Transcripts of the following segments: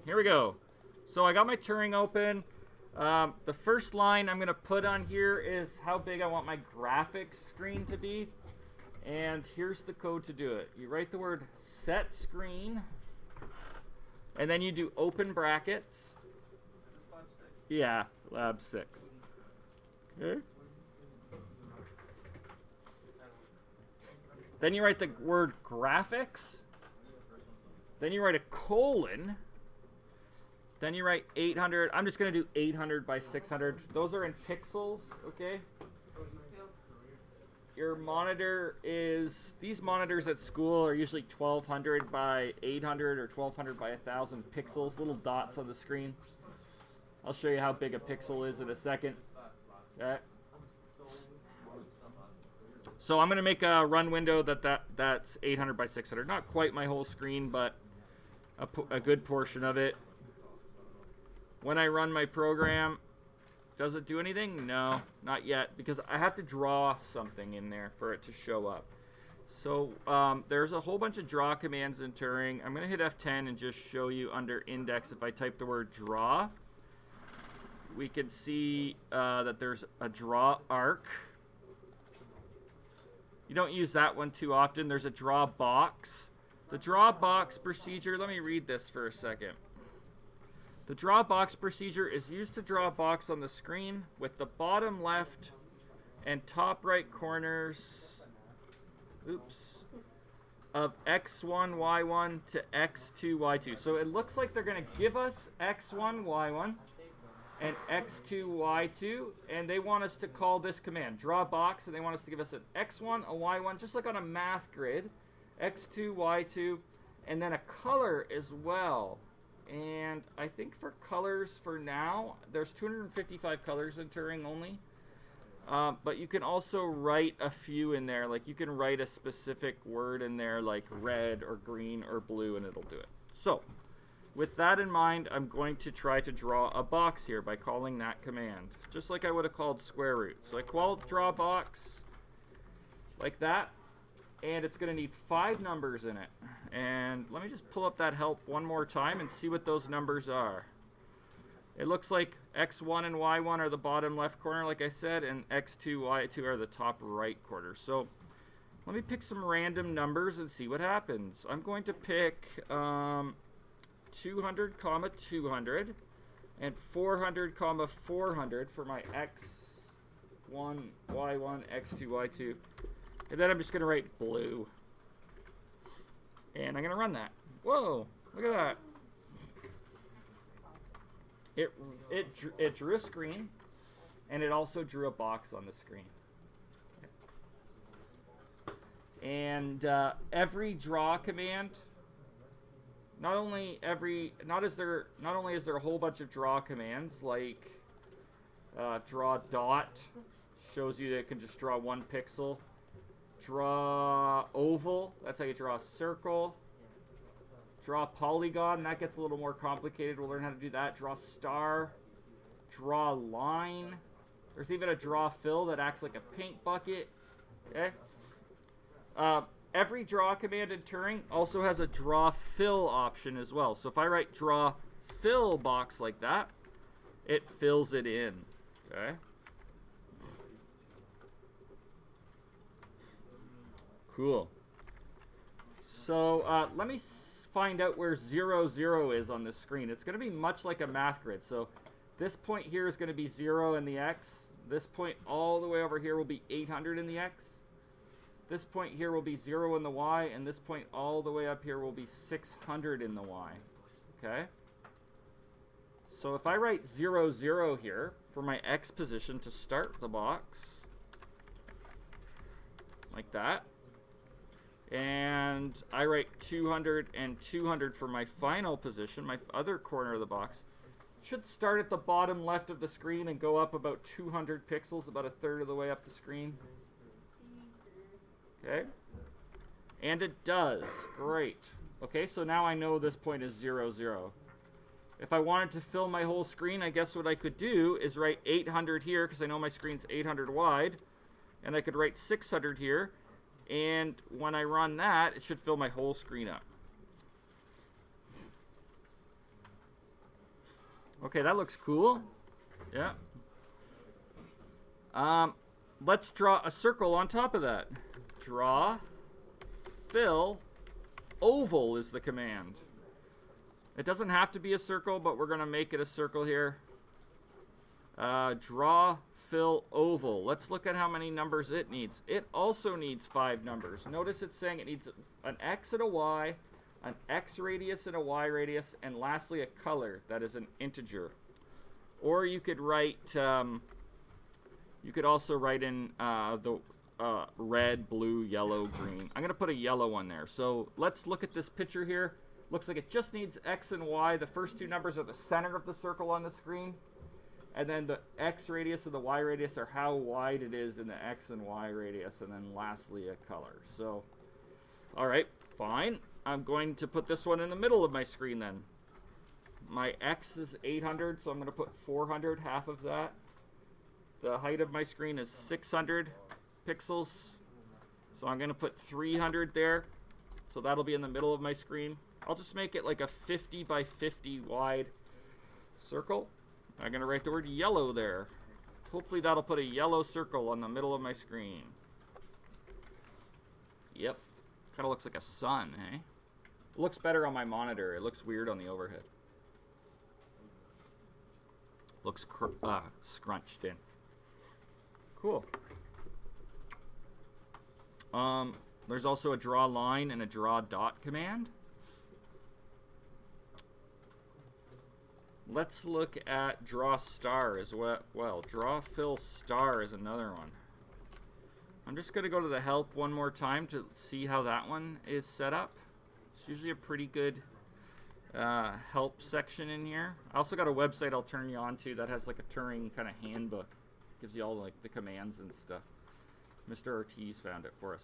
here we go. So I got my Turing open. The first line I'm going to put on here is how big I want my graphics screen to be. And here's the code to do it. You write the word set screen, and then you do open brackets. Lab 6? Yeah, lab 6. Okay. Then you write the word graphics. Then you write a colon. Then you write 800. I'm just going to do 800 by 600. Those are in pixels, okay? Your monitor is, these monitors at school are usually 1200 by 800 or 1200 by 1000 pixels, little dots on the screen. I'll show you how big a pixel is in a second. Okay. So I'm going to make a run window that's 800 by 600. Not quite my whole screen, but a good portion of it. When I run my program, does it do anything? No, not yet, because I have to draw something in there for it to show up. So there's a whole bunch of draw commands in Turing. I'm going to hit F10 and just show you under index. If I type the word draw, we can see that there's a draw arc. You don't use that one too often. There's a draw box. The draw box procedure, let me read this for a second. The draw box procedure is used to draw a box on the screen with the bottom left and top right corners, of x1, y1 to x2, y2. So it looks like they're going to give us x1, y1 and x2, y2, and they want us to call this command, draw box, and they want us to give us an x1, a y1, just like on a math grid, x2, y2, and then a color as well. And I think for colors for now, there's 255 colors in Turing only. But you can also write a few in there. Like you can write a specific word in there like red or green or blue and it'll do it. So with that in mind, I'm going to try to draw a box here by calling that command. Just like I would have called square root. So I called draw box like that. And it's going to need 5 numbers in it. And let me just pull up that help one more time and see what those numbers are. It looks like x1 and y1 are the bottom left corner, like I said, and x2, y2 are the top right corner. So let me pick some random numbers and see what happens. I'm going to pick 200, 200 and 400, 400 for my x1, y1, x2, y2. And then I'm just going to write blue. And I'm going to run that. Whoa, look at that. It drew a screen, and it also drew a box on the screen. And every draw command, not only is there a whole bunch of draw commands, like draw dot, shows you that it can just draw 1 pixel. Draw oval, that's how you draw a circle. Draw polygon, that gets a little more complicated. We'll learn how to do that. Draw star, draw line. There's even a draw fill that acts like a paint bucket. Okay. Every draw command in Turing also has a draw fill option as well. So if I write draw fill box like that, it fills it in. Okay. Cool. So let me find out where 0, 0 is on this screen. It's going to be much like a math grid. So this point here is going to be 0 in the x. This point all the way over here will be 800 in the x. This point here will be 0 in the y. And this point all the way up here will be 600 in the y. Okay? So if I write 0, 0 here for my x position to start the box, like that, and I write 200 and 200 for my final position, my other corner of the box, should start at the bottom left of the screen and go up about 200 pixels, about a third of the way up the screen. Okay? And it does. Great. Okay, so now I know this point is 0, 0. If I wanted to fill my whole screen, I guess what I could do is write 800 here, because I know my screen's 800 wide, and I could write 600 here. And when I run that, it should fill my whole screen up. Okay, that looks cool. Yeah. Let's draw a circle on top of that. Draw, fill, oval is the command. It doesn't have to be a circle, but we're going to make it a circle here. Draw, fill, oval. Let's look at how many numbers it needs. It also needs 5 numbers. Notice it's saying it needs an X and a Y, an X radius and a Y radius, and lastly a color that is an integer. Or you could write, you could also write in the red, blue, yellow, green. I'm going to put a yellow one there. So let's look at this picture here. Looks like it just needs X and Y. The first 2 numbers are the center of the circle on the screen. And then the X radius and the Y radius are how wide it is in the X and Y radius. And then lastly, a color. So, all right, fine. I'm going to put this one in the middle of my screen then. My X is 800, so I'm going to put 400, half of that. The height of my screen is 600 pixels. So I'm going to put 300 there. So that'll be in the middle of my screen. I'll just make it like a 50 by 50 wide circle. I'm going to write the word yellow there. Hopefully that'll put a yellow circle on the middle of my screen. Yep. Kind of looks like a sun, eh? It looks better on my monitor. It looks weird on the overhead. Looks scrunched in. Cool. There's also a draw line and a draw dot command. Let's look at draw star as well. Draw fill star is another one. I'm just going to go to the help one more time to see how that one is set up. It's usually a pretty good help section in here. I also got a website I'll turn you on to that has like a Turing kind of handbook. Gives you all like the commands and stuff. Mr. Ortiz found it for us.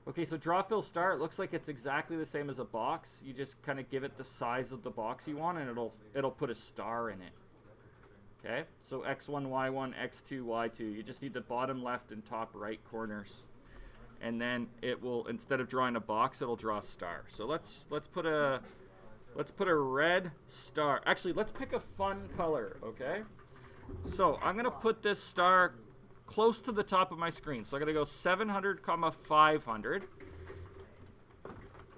Okay, so draw fill star, it looks like it's exactly the same as a box. You just kind of give it the size of the box you want and it'll put a star in it. Okay, so x1, y1, x2, y2. You just need the bottom left and top right corners. And then it will, instead of drawing a box, it'll draw a star. So let's put a red star. Actually, let's pick a fun color, okay? So I'm gonna put this star close to the top of my screen. So I'm going to go 700, 500.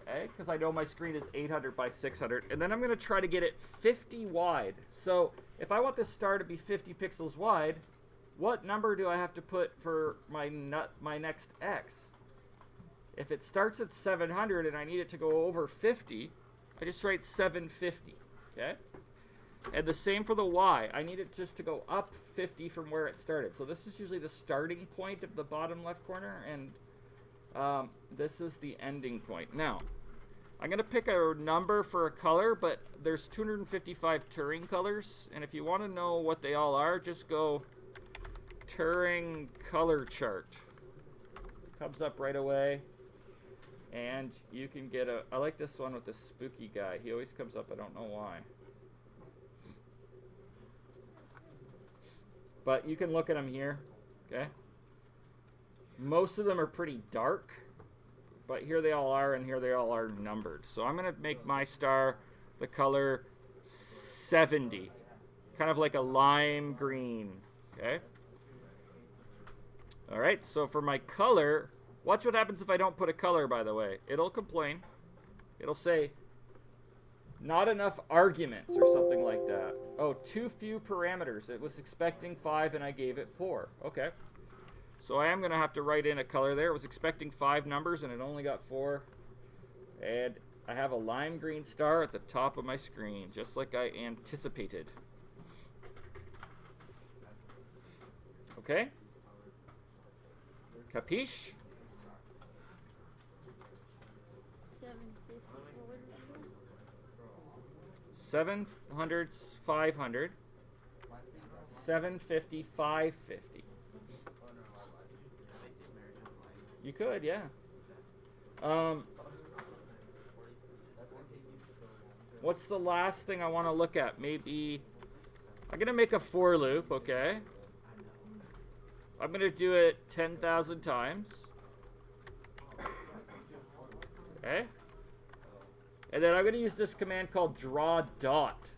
Okay, because I know my screen is 800 by 600. And then I'm going to try to get it 50 wide. So if I want this star to be 50 pixels wide, what number do I have to put for my next X? If it starts at 700 and I need it to go over 50, I just write 750. Okay? And the same for the Y. I need it just to go up 50 from where it started. So this is usually the starting point of the bottom left corner, and this is the ending point. Now, I'm going to pick a number for a color, but there's 255 Turing colors, and if you want to know what they all are, just go Turing color chart. Comes up right away, and you can get I like this one with the spooky guy. He always comes up, I don't know why. But you can look at them here, okay? Most of them are pretty dark, but here they all are, and here they all are numbered. So I'm going to make my star the color 70, kind of like a lime green, okay? All right, so for my color, watch what happens if I don't put a color, by the way. It'll complain. It'll say, not enough arguments or something like that. Oh, too few parameters. It was expecting 5 and I gave it 4. Okay. So I am going to have to write in a color there. It was expecting 5 numbers and it only got 4. And I have a lime green star at the top of my screen, just like I anticipated. Okay? Capiche? 700, 500, 750, 550. You could, yeah. What's the last thing I want to look at? Maybe I'm going to make a for loop, okay? I'm going to do it 10,000 times. Okay? And then I'm going to use this command called draw dot.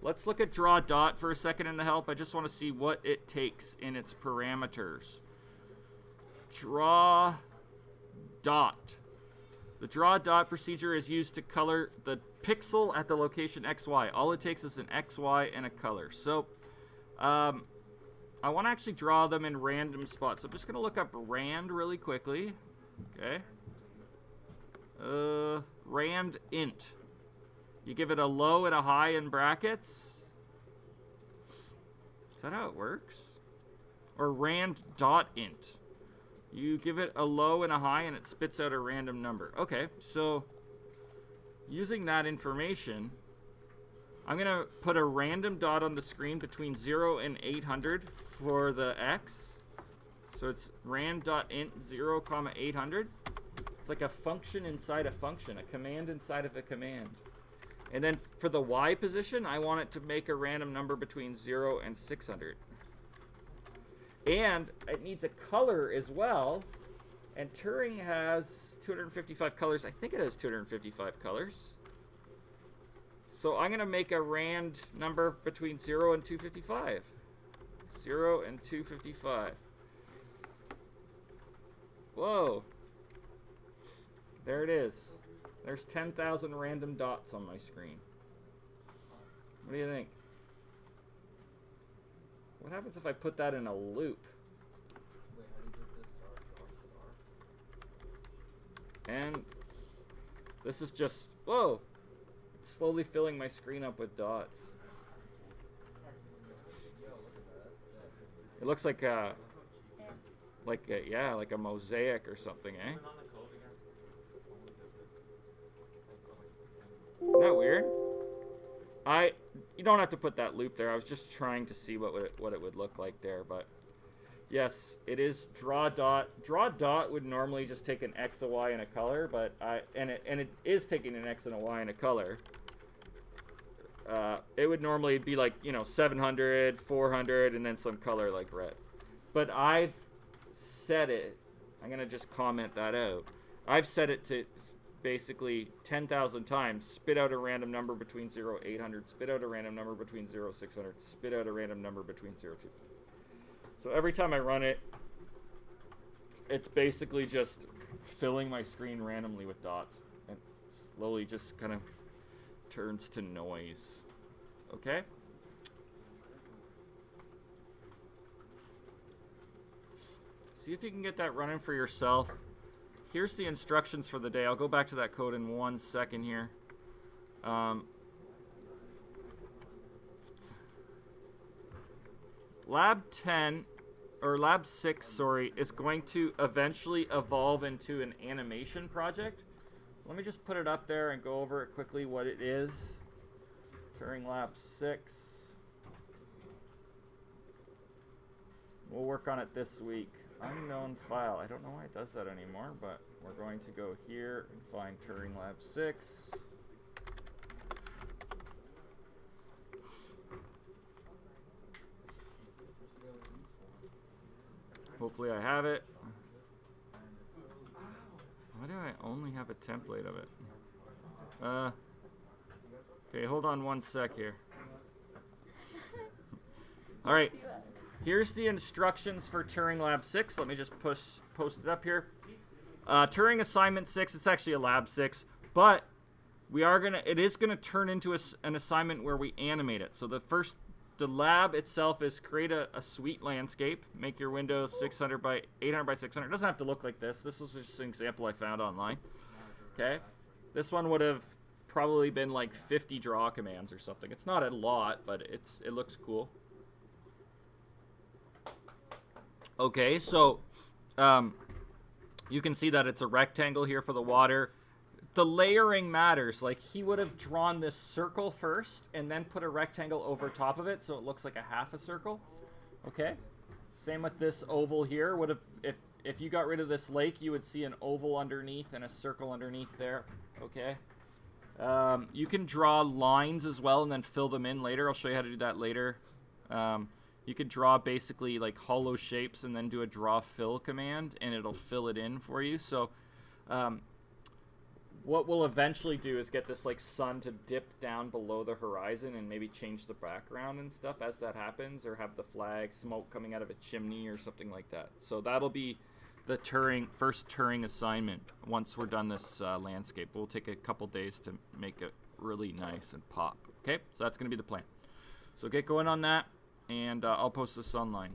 let's look at draw dot for a second in the help. I just want to see what it takes in its parameters. Draw dot. The draw dot procedure is used to color the pixel at the location XY. All it takes is an XY and a color. So I want to actually draw them in random spots. So I'm just going to look up rand really quickly. Okay. Rand int. You give it a low and a high in brackets. Is that how it works? Or rand dot int. You give it a low and a high and it spits out a random number. Okay, so using that information, I'm going to put a random dot on the screen between 0 and 800 for the x. So it's rand.int 0, 800. It's like a function inside a function, a command inside of a command. And then for the y position, I want it to make a random number between 0 and 600. And it needs a color as well. And Turing has 255 colors. I think it has 255 colors. So I'm going to make a rand number between 0 and 255. 0 and 255. Whoa. There it is. There's 10,000 random dots on my screen. What do you think? What happens if I put that in a loop? And this is just, whoa, it's slowly filling my screen up with dots. It looks like a mosaic or something, eh? Isn't that weird? You don't have to put that loop there. I was just trying to see what it would look like there, but yes, it is draw dot. Draw dot would normally just take an X, a Y, and a color, but it is taking an X and a Y and a color. It would normally be like 700, 400, and then some color like red. But I've set it. I'm gonna just comment that out. I've set it to basically 10,000 times, spit out a random number between 0 800, spit out a random number between 0 600, spit out a random number between 0 2. So every time I run it, it's basically just filling my screen randomly with dots, and slowly just kind of turns to noise. Okay? See if you can get that running for yourself. Here's the instructions for the day. I'll go back to that code in 1 second here. Lab 10, or Lab 6, sorry, is going to eventually evolve into an animation project. Let me just put it up there and go over it quickly what it is. Turing Lab 6. We'll work on it this week. Unknown file. I don't know why it does that anymore, but we're going to go here and find Turing Lab 6. Hopefully I have it. Why do I only have a template of it? Okay, hold on 1 sec here. All right. Here's the instructions for Turing Lab 6. Let me just post it up here. Turing Assignment 6, it's actually a Lab 6, but it is gonna turn into an assignment where we animate it. So the lab itself is create a suite landscape, make your window 600 by 800 by 600. It doesn't have to look like this. This was just an example I found online. Okay, this one would have probably been like 50 draw commands or something. It's not a lot, but it looks cool. Okay, so you can see that it's a rectangle here for the water. The layering matters. Like, he would have drawn this circle first and then put a rectangle over top of it so it looks like a half a circle. Okay? Same with this oval here. Would have, if you got rid of this lake, you would see an oval underneath and a circle underneath there. Okay? You can draw lines as well and then fill them in later. I'll show you how to do that later. You could draw basically like hollow shapes and then do a draw fill command and it'll fill it in for you. So what we'll eventually do is get this like sun to dip down below the horizon and maybe change the background and stuff as that happens, or have the flag smoke coming out of a chimney or something like that. So that'll be the first Turing assignment once we're done this landscape. We'll take a couple days to make it really nice and pop. Okay, so that's going to be the plan. So get going on that, and I'll post this online.